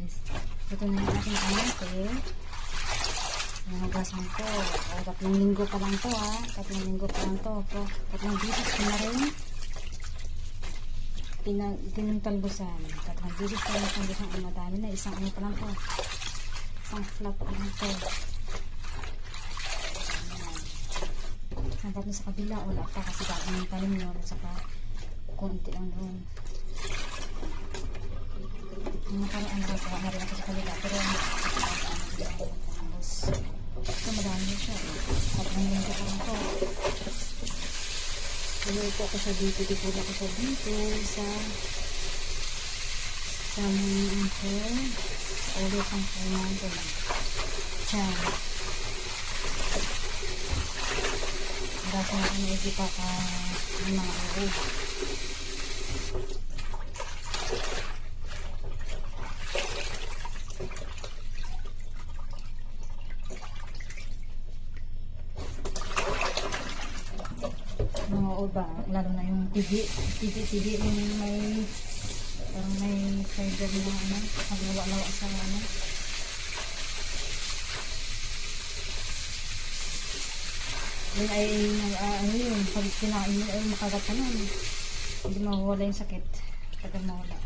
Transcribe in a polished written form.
guys. Ito na yung ating kamate. Nahugasan ko. O, 3 linggo pa lang to ha. 3 linggo pa lang to. 3 bisis ko na rin. Tintalbusan. 3 bisis ko na talbusan. Ang madami na. Isang ano pa lang to. Isang flat pa lang to. Hanggat na sa kabila. Wala pa kasi dati yung talim nyo. At saka konti lang doon. Nakaraan na rin ako sa kabila. Pero ito madami siya. 3 linggo pa lang to. Pinupo ko siya dito. Dipula ko siya dito. Sa ulit ang natin. Diyan. Marasa na kami igipa ka ng mga ulit. Mga uba, lalo na yung tibi yung may parang may fiber na ano, naglawa-lawa sa ano. Yun ay ano yun, pag kinain mo ay makagat ka nun, hindi mawawala yung sakit pag mawala.